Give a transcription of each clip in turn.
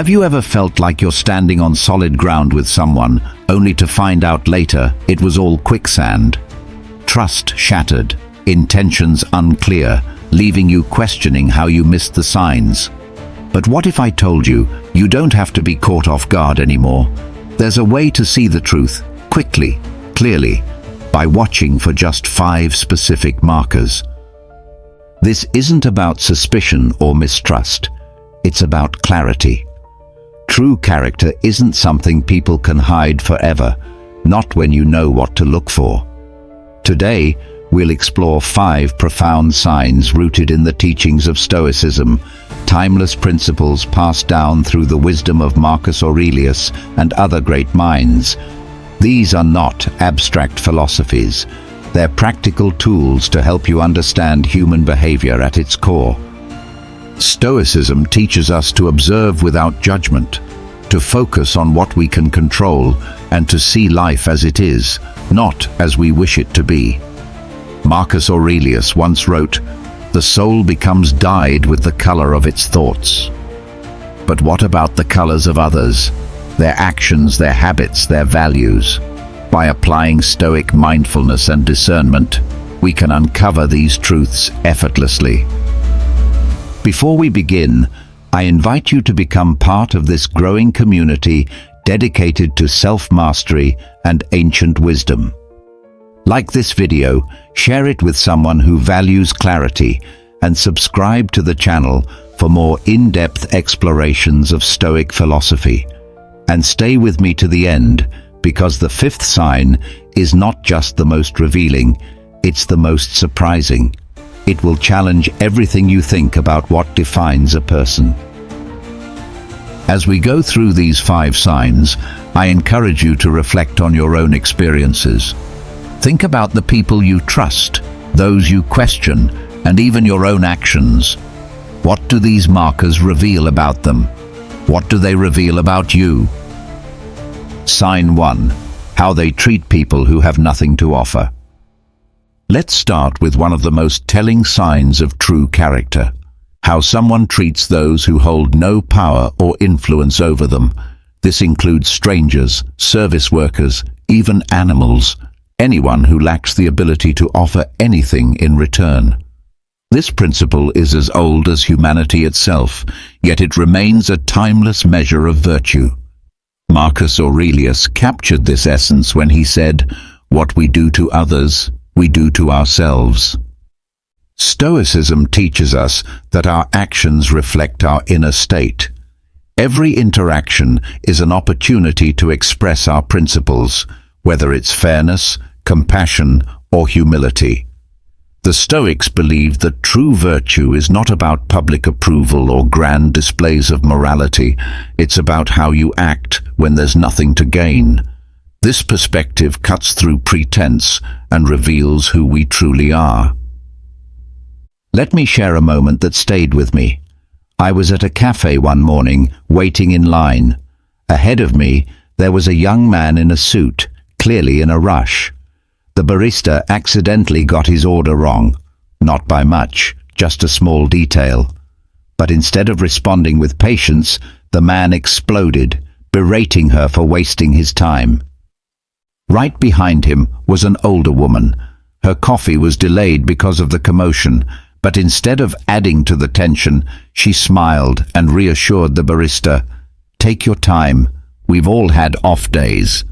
Have you ever felt like you're standing on solid ground with someone, only to find out later it was all quicksand? Trust shattered, intentions unclear, leaving you questioning how you missed the signs. But what if I told you, you don't have to be caught off guard anymore? There's a way to see the truth, quickly, clearly, by watching for just 5 specific markers. This isn't about suspicion or mistrust. It's about clarity. True character isn't something people can hide forever, not when you know what to look for. Today, we'll explore 5 profound signs rooted in the teachings of Stoicism, timeless principles passed down through the wisdom of Marcus Aurelius and other great minds. These are not abstract philosophies. They're practical tools to help you understand human behavior at its core. Stoicism teaches us to observe without judgment, to focus on what we can control, and to see life as it is, not as we wish it to be. Marcus Aurelius once wrote, "The soul becomes dyed with the color of its thoughts." But what about the colors of others? Their actions, their habits, their values? By applying Stoic mindfulness and discernment, we can uncover these truths effortlessly. Before we begin, I invite you to become part of this growing community dedicated to self-mastery and ancient wisdom. Like this video, share it with someone who values clarity, and subscribe to the channel for more in-depth explorations of Stoic philosophy. And stay with me to the end, because the 5th sign is not just the most revealing, it's the most surprising. It will challenge everything you think about what defines a person. As we go through these 5 signs, I encourage you to reflect on your own experiences. Think about the people you trust, those you question, and even your own actions. What do these markers reveal about them? What do they reveal about you? Sign 1. How they treat people who have nothing to offer. Let's start with one of the most telling signs of true character: how someone treats those who hold no power or influence over them. This includes strangers, service workers, even animals, anyone who lacks the ability to offer anything in return. This principle is as old as humanity itself, yet it remains a timeless measure of virtue. Marcus Aurelius captured this essence when he said, "What we do to others, we do to ourselves." Stoicism teaches us that our actions reflect our inner state. Every interaction is an opportunity to express our principles, whether it's fairness, compassion, or humility. The Stoics believed that true virtue is not about public approval or grand displays of morality. It's about how you act when there's nothing to gain. This perspective cuts through pretense and reveals who we truly are. Let me share a moment that stayed with me. I was at a cafe one morning, waiting in line. Ahead of me, there was a young man in a suit, clearly in a rush. The barista accidentally got his order wrong. Not by much, just a small detail. But instead of responding with patience, the man exploded, berating her for wasting his time. Right behind him was an older woman. Her coffee was delayed because of the commotion, but instead of adding to the tension, she smiled and reassured the barista, "Take your time, we've all had off days."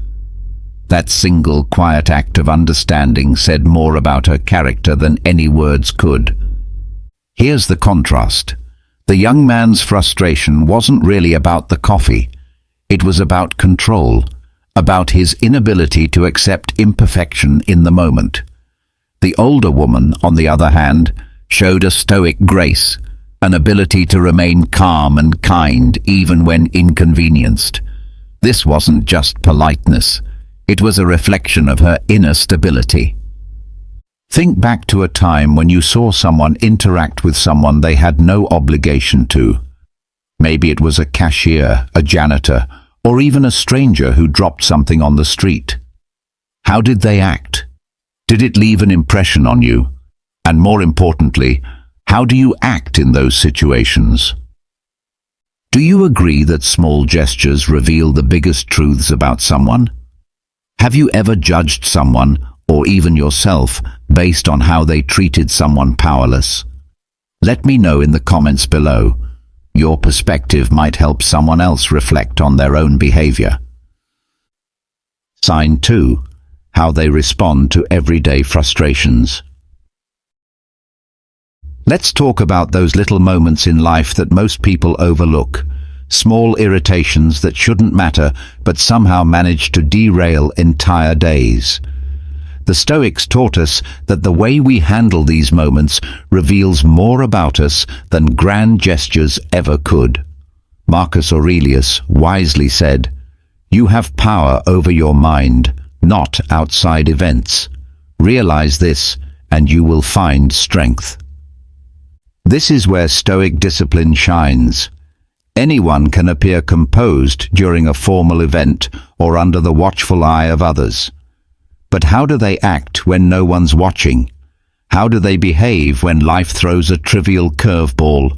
That single quiet act of understanding said more about her character than any words could. Here's the contrast. The young man's frustration wasn't really about the coffee. It was about control, about his inability to accept imperfection in the moment. The older woman, on the other hand, showed a stoic grace, an ability to remain calm and kind even when inconvenienced. This wasn't just politeness. It was a reflection of her inner stability. Think back to a time when you saw someone interact with someone they had no obligation to. Maybe it was a cashier, a janitor, or even a stranger who dropped something on the street. How did they act? Did it leave an impression on you? And more importantly, how do you act in those situations? Do you agree that small gestures reveal the biggest truths about someone? Have you ever judged someone, or even yourself, based on how they treated someone powerless? Let me know in the comments below. Your perspective might help someone else reflect on their own behavior. Sign 2. How they respond to everyday frustrations. Let's talk about those little moments in life that most people overlook. Small irritations that shouldn't matter, but somehow manage to derail entire days. The Stoics taught us that the way we handle these moments reveals more about us than grand gestures ever could. Marcus Aurelius wisely said, "You have power over your mind, not outside events. Realize this, and you will find strength." This is where Stoic discipline shines. Anyone can appear composed during a formal event or under the watchful eye of others. But how do they act when no one's watching? How do they behave when life throws a trivial curveball?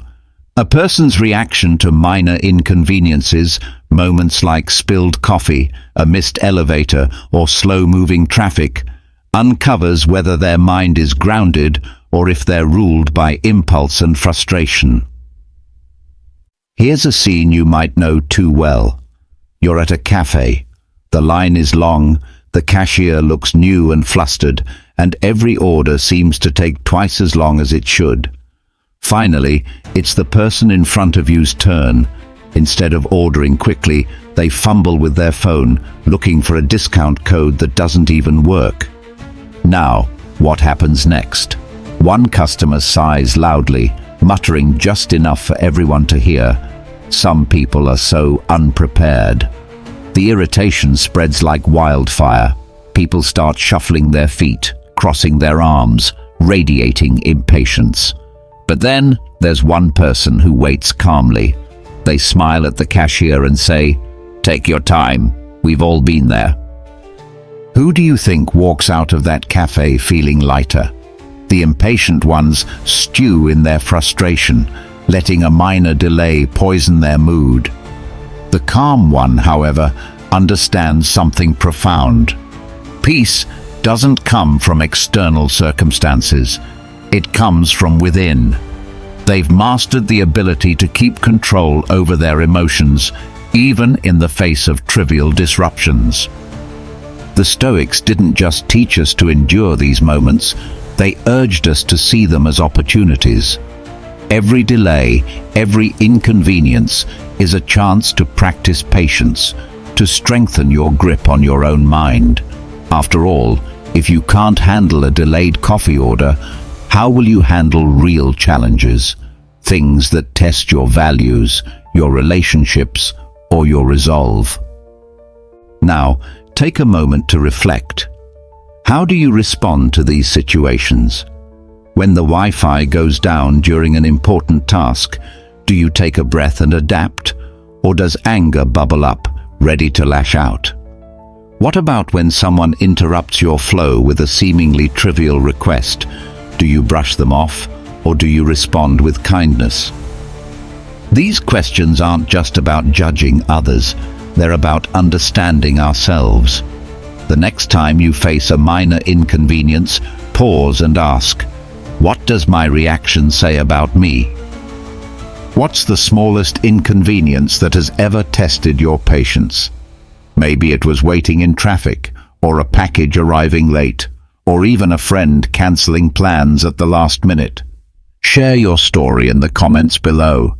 A person's reaction to minor inconveniences, moments like spilled coffee, a missed elevator, or slow-moving traffic, uncovers whether their mind is grounded or if they're ruled by impulse and frustration. Here's a scene you might know too well. You're at a cafe. The line is long, the cashier looks new and flustered, and every order seems to take twice as long as it should. Finally, it's the person in front of you's turn. Instead of ordering quickly, they fumble with their phone, looking for a discount code that doesn't even work. Now, what happens next? One customer sighs loudly, muttering just enough for everyone to hear. Some people are so unprepared. The irritation spreads like wildfire. People start shuffling their feet, crossing their arms, radiating impatience. But then there's one person who waits calmly. They smile at the cashier and say, "Take your time, we've all been there." Who do you think walks out of that cafe feeling lighter? The impatient ones stew in their frustration, letting a minor delay poison their mood. The calm one, however, understands something profound. Peace doesn't come from external circumstances. It comes from within. They've mastered the ability to keep control over their emotions, even in the face of trivial disruptions. The Stoics didn't just teach us to endure these moments, they urged us to see them as opportunities. Every delay, every inconvenience is a chance to practice patience, to strengthen your grip on your own mind. After all, if you can't handle a delayed coffee order, how will you handle real challenges? Things that test your values, your relationships, or your resolve. Now, take a moment to reflect. How do you respond to these situations? When the Wi-Fi goes down during an important task, do you take a breath and adapt? Or does anger bubble up, ready to lash out? What about when someone interrupts your flow with a seemingly trivial request? Do you brush them off, or do you respond with kindness? These questions aren't just about judging others, they're about understanding ourselves. The next time you face a minor inconvenience, pause and ask, what does my reaction say about me? What's the smallest inconvenience that has ever tested your patience? Maybe it was waiting in traffic, or a package arriving late, or even a friend cancelling plans at the last minute. Share your story in the comments below.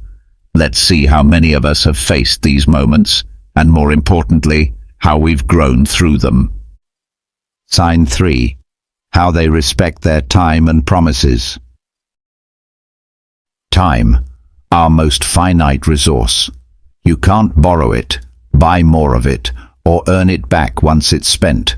Let's see how many of us have faced these moments, and more importantly, how we've grown through them. Sign 3. How they respect their time and promises. Time, our most finite resource. You can't borrow it, buy more of it, or earn it back once it's spent.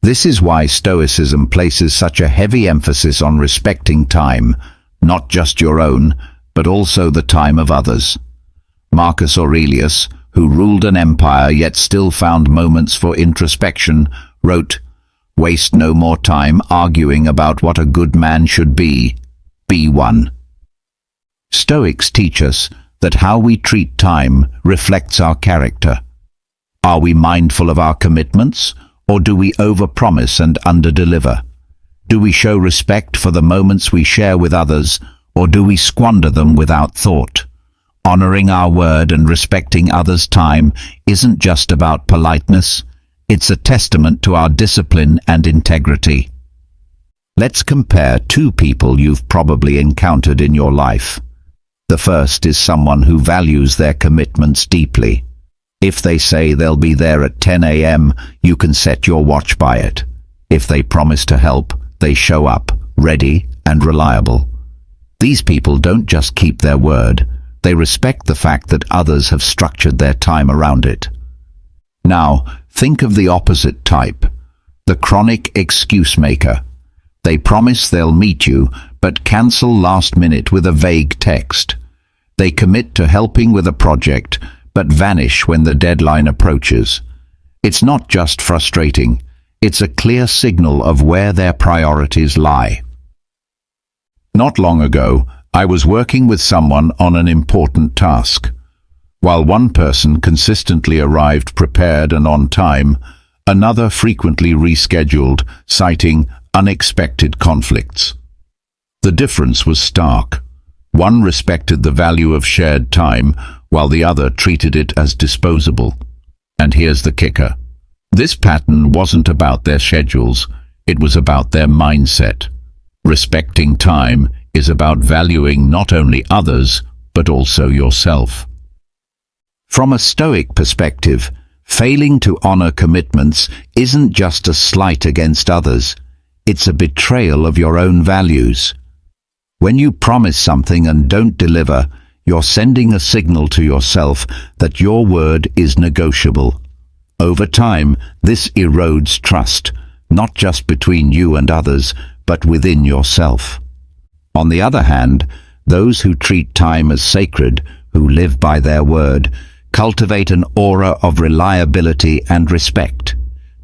This is why Stoicism places such a heavy emphasis on respecting time, not just your own, but also the time of others. Marcus Aurelius, who ruled an empire yet still found moments for introspection, wrote, "Waste no more time arguing about what a good man should be. Be one." Stoics teach us that how we treat time reflects our character. Are we mindful of our commitments, or do we overpromise and underdeliver? Do we show respect for the moments we share with others, or do we squander them without thought? Honoring our word and respecting others' time isn't just about politeness, it's a testament to our discipline and integrity. Let's compare two people you've probably encountered in your life. The first is someone who values their commitments deeply. If they say they'll be there at 10 a.m., you can set your watch by it. If they promise to help, they show up, ready and reliable. These people don't just keep their word, they respect the fact that others have structured their time around it. Now, think of the opposite type, the chronic excuse maker. They promise they'll meet you, but cancel last minute with a vague text. They commit to helping with a project, but vanish when the deadline approaches. It's not just frustrating, it's a clear signal of where their priorities lie. Not long ago, I was working with someone on an important task. While one person consistently arrived prepared and on time, another frequently rescheduled, citing unexpected conflicts. The difference was stark. One respected the value of shared time, while the other treated it as disposable. And here's the kicker. This pattern wasn't about their schedules, it was about their mindset. Respecting time is about valuing not only others, but also yourself. From a Stoic perspective, failing to honor commitments isn't just a slight against others, it's a betrayal of your own values. When you promise something and don't deliver, you're sending a signal to yourself that your word is negotiable. Over time, this erodes trust, not just between you and others, but within yourself. On the other hand, those who treat time as sacred, who live by their word, cultivate an aura of reliability and respect.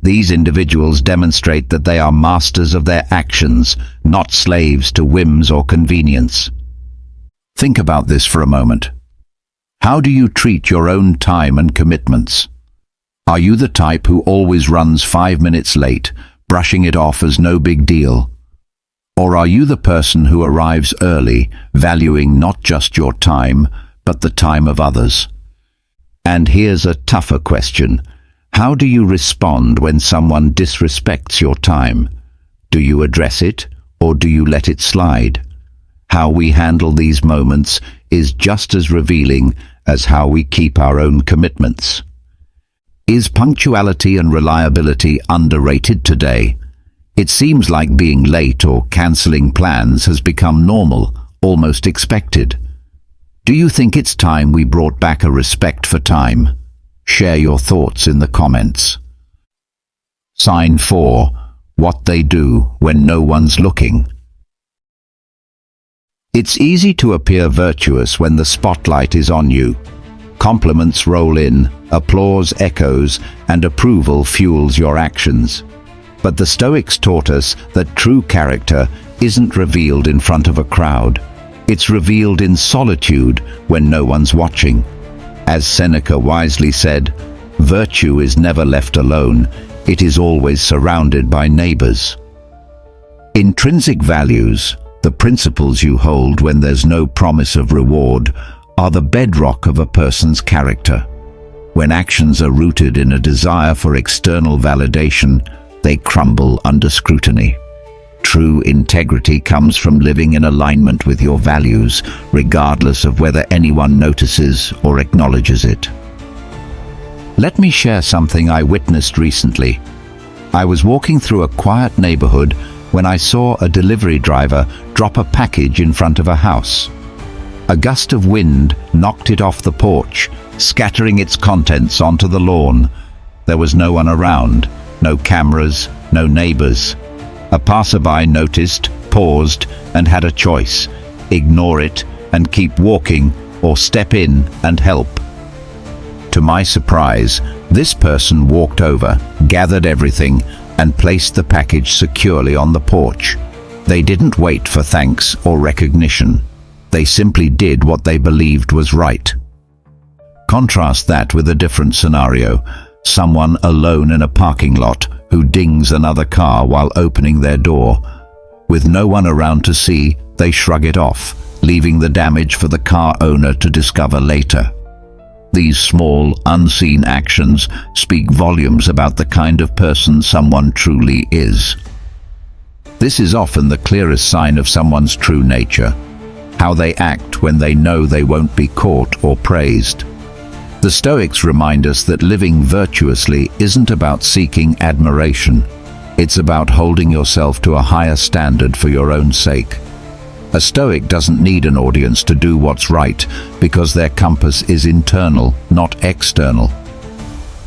These individuals demonstrate that they are masters of their actions, not slaves to whims or convenience. Think about this for a moment. How do you treat your own time and commitments? Are you the type who always runs 5 minutes late, brushing it off as no big deal? Or are you the person who arrives early, valuing not just your time, but the time of others? And here's a tougher question. How do you respond when someone disrespects your time? Do you address it, or do you let it slide? How we handle these moments is just as revealing as how we keep our own commitments. Is punctuality and reliability underrated today? It seems like being late or cancelling plans has become normal, almost expected. Do you think it's time we brought back a respect for time? Share your thoughts in the comments. Sign 4. What they do when no one's looking. It's easy to appear virtuous when the spotlight is on you. Compliments roll in, applause echoes, and approval fuels your actions. But the Stoics taught us that true character isn't revealed in front of a crowd. It's revealed in solitude when no one's watching. As Seneca wisely said, virtue is never left alone, it is always surrounded by neighbors. Intrinsic values, the principles you hold when there's no promise of reward, are the bedrock of a person's character. When actions are rooted in a desire for external validation, they crumble under scrutiny. True integrity comes from living in alignment with your values, regardless of whether anyone notices or acknowledges it. Let me share something I witnessed recently. I was walking through a quiet neighborhood when I saw a delivery driver drop a package in front of a house. A gust of wind knocked it off the porch, scattering its contents onto the lawn. There was no one around, no cameras, no neighbors. A passerby noticed, paused, and had a choice: ignore it and keep walking, or step in and help. To my surprise, this person walked over, gathered everything, and placed the package securely on the porch. They didn't wait for thanks or recognition. They simply did what they believed was right. Contrast that with a different scenario. Someone alone in a parking lot who dings another car while opening their door. With no one around to see, they shrug it off, leaving the damage for the car owner to discover later. These small, unseen actions speak volumes about the kind of person someone truly is. This is often the clearest sign of someone's true nature, how they act when they know they won't be caught or praised. The Stoics remind us that living virtuously isn't about seeking admiration. It's about holding yourself to a higher standard for your own sake. A Stoic doesn't need an audience to do what's right because their compass is internal, not external.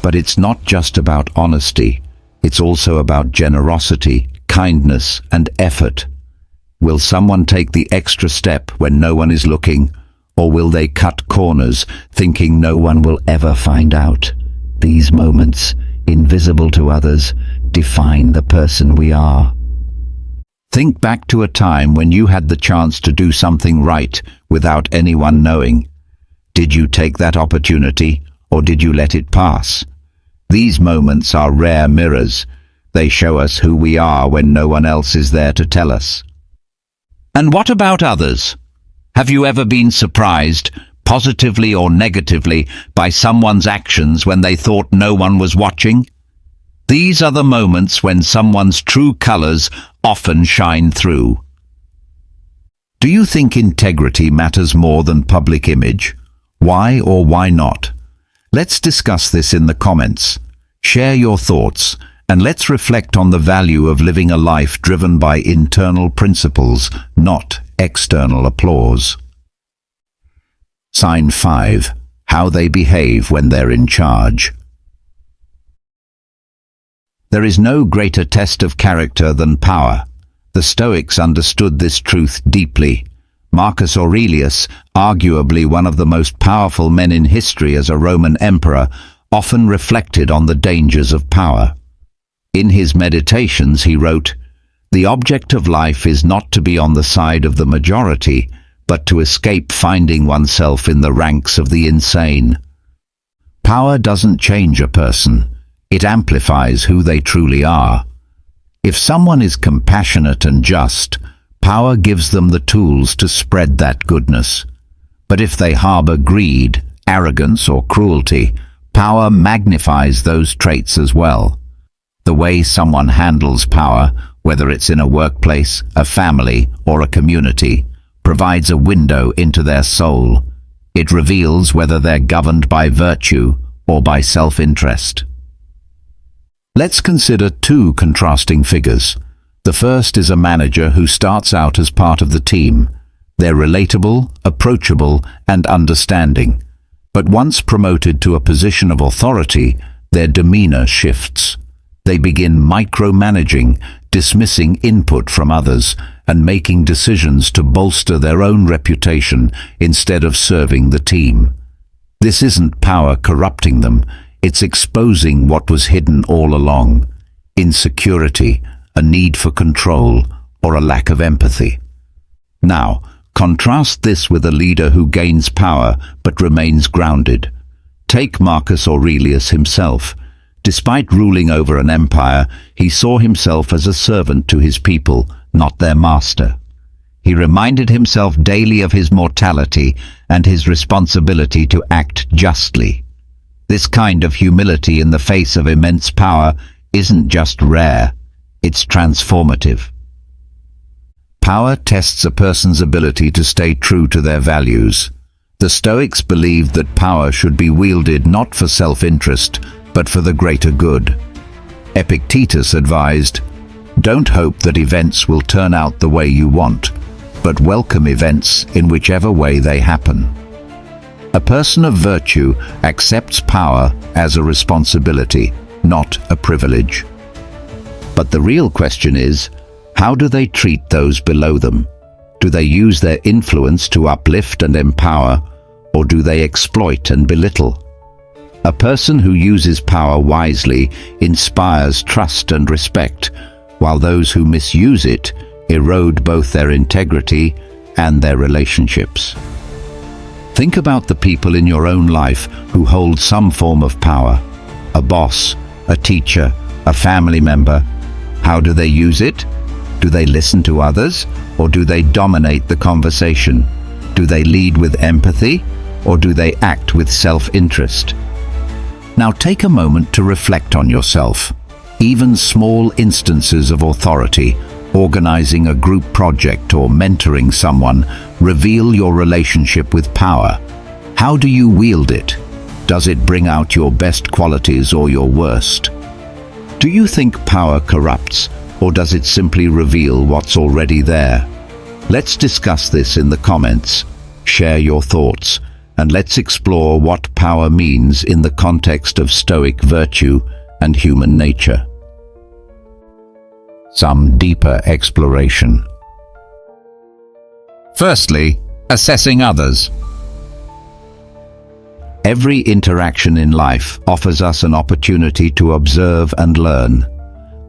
But it's not just about honesty. It's also about generosity, kindness, and effort. Will someone take the extra step when no one is looking? Or will they cut corners, thinking no one will ever find out? These moments, invisible to others, define the person we are. Think back to a time when you had the chance to do something right without anyone knowing. Did you take that opportunity, or did you let it pass? These moments are rare mirrors. They show us who we are when no one else is there to tell us. And what about others? Have you ever been surprised, positively or negatively, by someone's actions when they thought no one was watching? These are the moments when someone's true colors often shine through. Do you think integrity matters more than public image? Why or why not? Let's discuss this in the comments. Share your thoughts, and let's reflect on the value of living a life driven by internal principles, not external applause. Sign 5. How they behave when they're in charge. There is no greater test of character than power. The Stoics understood this truth deeply. Marcus Aurelius, arguably one of the most powerful men in history as a Roman emperor, often reflected on the dangers of power. In his Meditations he wrote, "The object of life is not to be on the side of the majority, but to escape finding oneself in the ranks of the insane." Power doesn't change a person. It amplifies who they truly are. If someone is compassionate and just, power gives them the tools to spread that goodness. But if they harbor greed, arrogance, or cruelty, power magnifies those traits as well. The way someone handles power, whether it's in a workplace, a family, or a community, provides a window into their soul. It reveals whether they're governed by virtue or by self-interest. Let's consider two contrasting figures. The first is a manager who starts out as part of the team. They're relatable, approachable, and understanding. But once promoted to a position of authority, their demeanor shifts. They begin micromanaging, dismissing input from others, and making decisions to bolster their own reputation instead of serving the team. This isn't power corrupting them, it's exposing what was hidden all along: insecurity, a need for control, or a lack of empathy. Now, contrast this with a leader who gains power but remains grounded. Take Marcus Aurelius himself. Despite ruling over an empire, he saw himself as a servant to his people, not their master. He reminded himself daily of his mortality and his responsibility to act justly. This kind of humility in the face of immense power isn't just rare, it's transformative. Power tests a person's ability to stay true to their values. The Stoics believed that power should be wielded not for self-interest, but for the greater good. Epictetus advised, "Don't hope that events will turn out the way you want, but welcome events in whichever way they happen." A person of virtue accepts power as a responsibility, not a privilege. But the real question is, how do they treat those below them? Do they use their influence to uplift and empower, or do they exploit and belittle? A person who uses power wisely inspires trust and respect, while those who misuse it erode both their integrity and their relationships. Think about the people in your own life who hold some form of power. A boss, a teacher, a family member. How do they use it? Do they listen to others, or do they dominate the conversation? Do they lead with empathy, or do they act with self-interest? Now take a moment to reflect on yourself. Even small instances of authority, organizing a group project or mentoring someone, reveal your relationship with power. How do you wield it? Does it bring out your best qualities or your worst? Do you think power corrupts, or does it simply reveal what's already there? Let's discuss this in the comments. Share your thoughts, and let's explore what power means in the context of Stoic virtue and human nature. Some deeper exploration. Firstly, assessing others. Every interaction in life offers us an opportunity to observe and learn.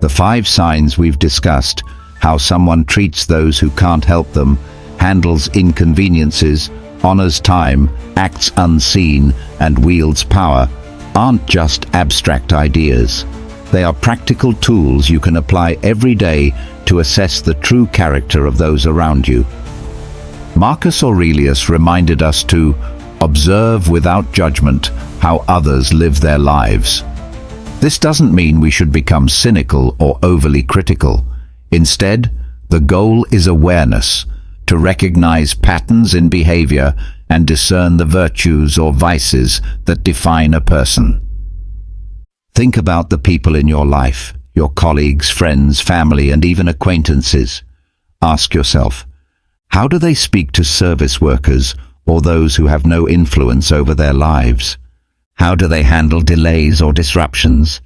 The 5 signs we've discussed, how someone treats those who can't help them, handles inconveniences, honors time, acts unseen, and wields power, aren't just abstract ideas. They are practical tools you can apply every day to assess the true character of those around you. Marcus Aurelius reminded us to observe without judgment how others live their lives. This doesn't mean we should become cynical or overly critical. Instead, the goal is awareness, to recognize patterns in behavior and discern the virtues or vices that define a person. Think about the people in your life, your colleagues, friends, family, and even acquaintances. Ask yourself, how do they speak to service workers or those who have no influence over their lives? How do they handle delays or disruptions?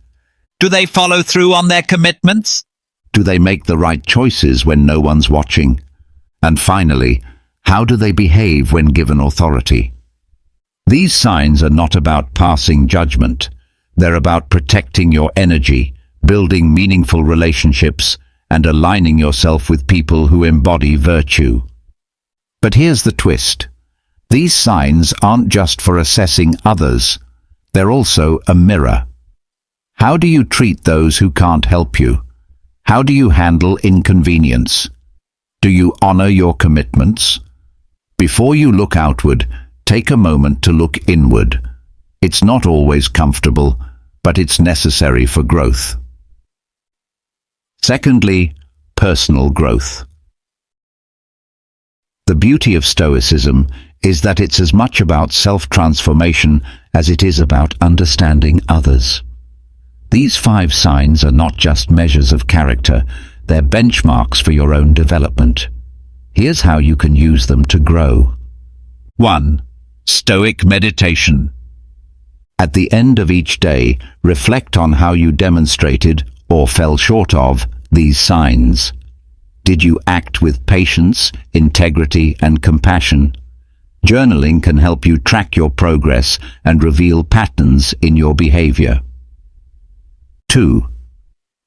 Do they follow through on their commitments? Do they make the right choices when no one's watching? And finally, how do they behave when given authority? These signs are not about passing judgment. They're about protecting your energy, building meaningful relationships, and aligning yourself with people who embody virtue. But here's the twist. These signs aren't just for assessing others. They're also a mirror. How do you treat those who can't help you? How do you handle inconvenience? Do you honor your commitments? Before you look outward, take a moment to look inward. It's not always comfortable, but it's necessary for growth. Secondly, personal growth. The beauty of Stoicism is that it's as much about self-transformation as it is about understanding others. These 5 signs are not just measures of character, they're benchmarks for your own development. Here's how you can use them to grow. 1. Stoic meditation. At the end of each day, reflect on how you demonstrated, or fell short of, these signs. Did you act with patience, integrity, and compassion? Journaling can help you track your progress and reveal patterns in your behavior. 2.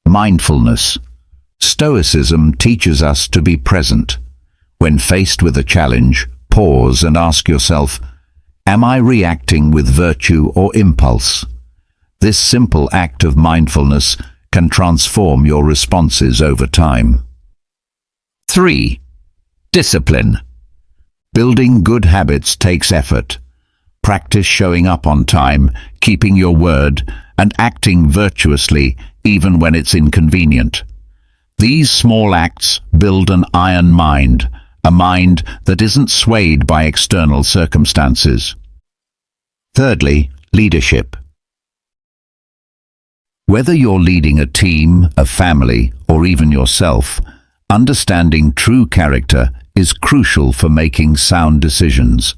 Mindfulness. Stoicism teaches us to be present. When faced with a challenge, pause and ask yourself, am I reacting with virtue or impulse? This simple act of mindfulness can transform your responses over time. 3. Discipline. Building good habits takes effort. Practice showing up on time, keeping your word, and acting virtuously even when it's inconvenient. These small acts build an iron mind, a mind that isn't swayed by external circumstances. Thirdly, leadership. Whether you're leading a team, a family, or even yourself, understanding true character is crucial for making sound decisions.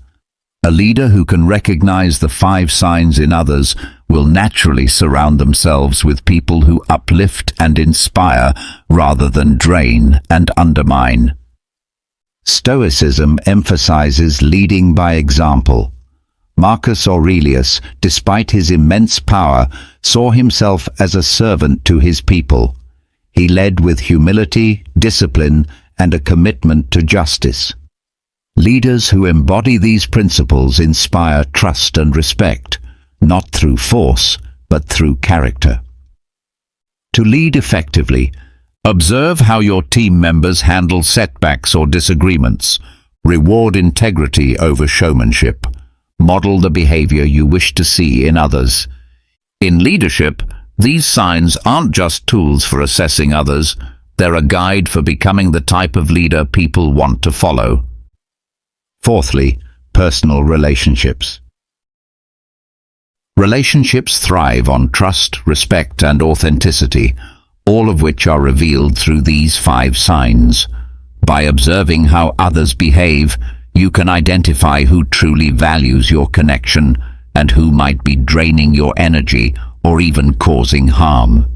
A leader who can recognize the 5 signs in others will naturally surround themselves with people who uplift and inspire rather than drain and undermine. Stoicism emphasizes leading by example. Marcus Aurelius, despite his immense power, saw himself as a servant to his people. He led with humility, discipline, and a commitment to justice. Leaders who embody these principles inspire trust and respect, not through force, but through character. To lead effectively, observe how your team members handle setbacks or disagreements. Reward integrity over showmanship. Model the behavior you wish to see in others. In leadership, these signs aren't just tools for assessing others, they're a guide for becoming the type of leader people want to follow. Fourthly, personal relationships. Relationships thrive on trust, respect, and authenticity, all of which are revealed through these 5 signs. By observing how others behave, you can identify who truly values your connection and who might be draining your energy or even causing harm.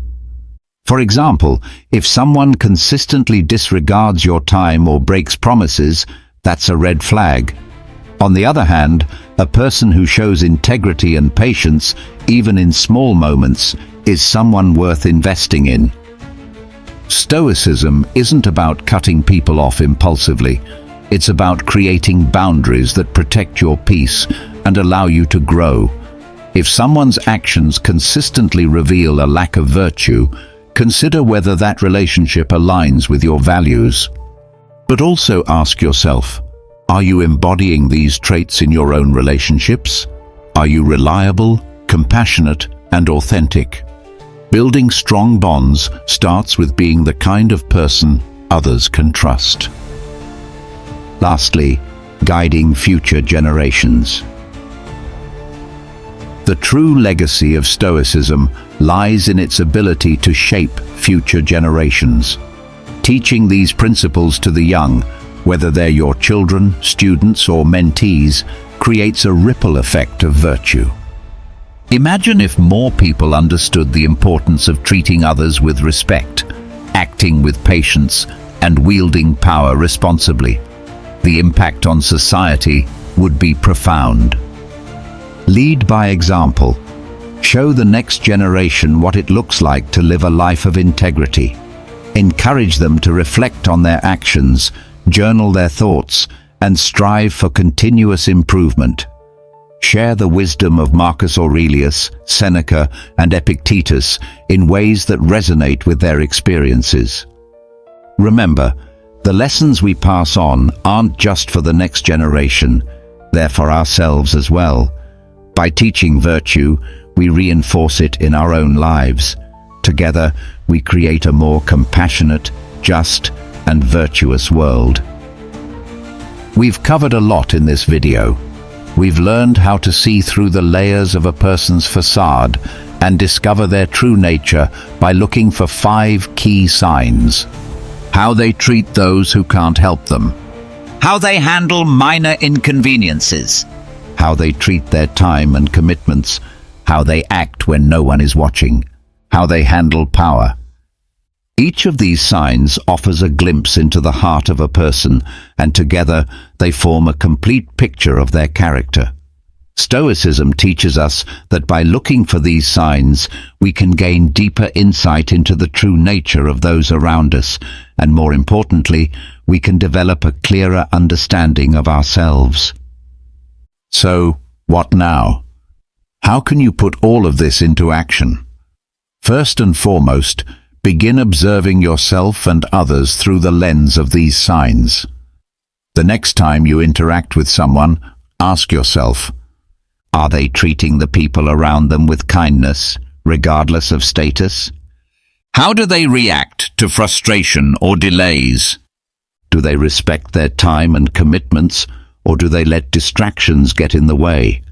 For example, if someone consistently disregards your time or breaks promises, that's a red flag. On the other hand, a person who shows integrity and patience, even in small moments, is someone worth investing in. Stoicism isn't about cutting people off impulsively. It's about creating boundaries that protect your peace and allow you to grow. If someone's actions consistently reveal a lack of virtue, consider whether that relationship aligns with your values. But also ask yourself, are you embodying these traits in your own relationships? Are you reliable, compassionate, and authentic? Building strong bonds starts with being the kind of person others can trust. Lastly, guiding future generations. The true legacy of Stoicism lies in its ability to shape future generations. Teaching these principles to the young, whether they're your children, students, or mentees, creates a ripple effect of virtue. Imagine if more people understood the importance of treating others with respect, acting with patience, and wielding power responsibly. The impact on society would be profound. Lead by example. Show the next generation what it looks like to live a life of integrity. Encourage them to reflect on their actions, journal their thoughts, and strive for continuous improvement. Share the wisdom of Marcus Aurelius, Seneca, and Epictetus in ways that resonate with their experiences. Remember, the lessons we pass on aren't just for the next generation, they're for ourselves as well. By teaching virtue, we reinforce it in our own lives. Together, we create a more compassionate, just, and virtuous world. We've covered a lot in this video. We've learned how to see through the layers of a person's facade and discover their true nature by looking for 5 key signs. How they treat those who can't help them. How they handle minor inconveniences. How they treat their time and commitments. How they act when no one is watching. How they handle power. Each of these signs offers a glimpse into the heart of a person, and together they form a complete picture of their character. Stoicism teaches us that by looking for these signs, we can gain deeper insight into the true nature of those around us, and more importantly, we can develop a clearer understanding of ourselves. So, what now? How can you put all of this into action? First and foremost, begin observing yourself and others through the lens of these signs. The next time you interact with someone, ask yourself, are they treating the people around them with kindness, regardless of status? How do they react to frustration or delays? Do they respect their time and commitments, or do they let distractions get in the way?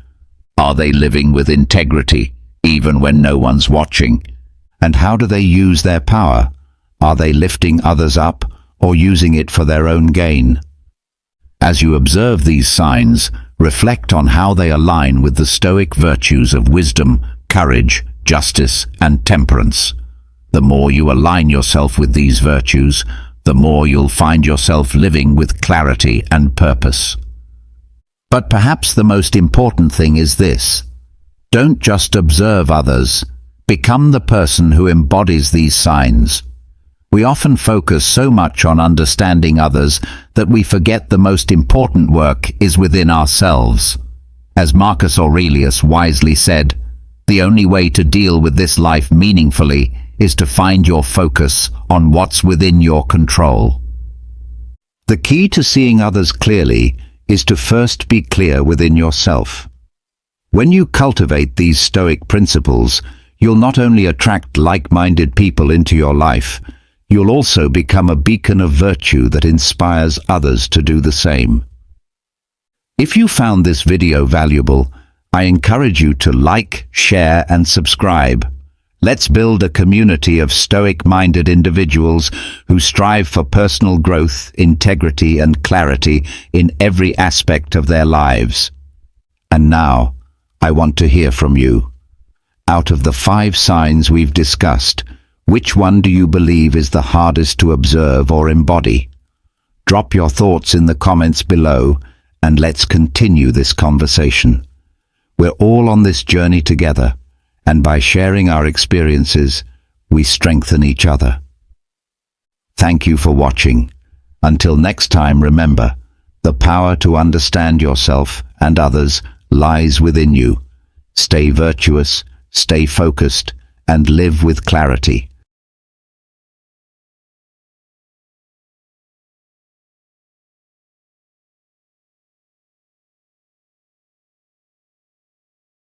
Are they living with integrity, even when no one's watching? And how do they use their power? Are they lifting others up or using it for their own gain? As you observe these signs, reflect on how they align with the Stoic virtues of wisdom, courage, justice, and temperance. The more you align yourself with these virtues, the more you'll find yourself living with clarity and purpose. But perhaps the most important thing is this: don't just observe others. Become the person who embodies these signs. We often focus so much on understanding others that we forget the most important work is within ourselves. As Marcus Aurelius wisely said, the only way to deal with this life meaningfully is to find your focus on what's within your control. The key to seeing others clearly is to first be clear within yourself. When you cultivate these Stoic principles, you'll not only attract like-minded people into your life, you'll also become a beacon of virtue that inspires others to do the same. If you found this video valuable, I encourage you to like, share, and subscribe. Let's build a community of Stoic-minded individuals who strive for personal growth, integrity, and clarity in every aspect of their lives. And now, I want to hear from you. Out of the 5 signs we've discussed, which one do you believe is the hardest to observe or embody? Drop your thoughts in the comments below, and let's continue this conversation. We're all on this journey together, and by sharing our experiences, we strengthen each other. Thank you for watching. Until next time, remember, the power to understand yourself and others lies within you. Stay virtuous, stay focused, and live with clarity.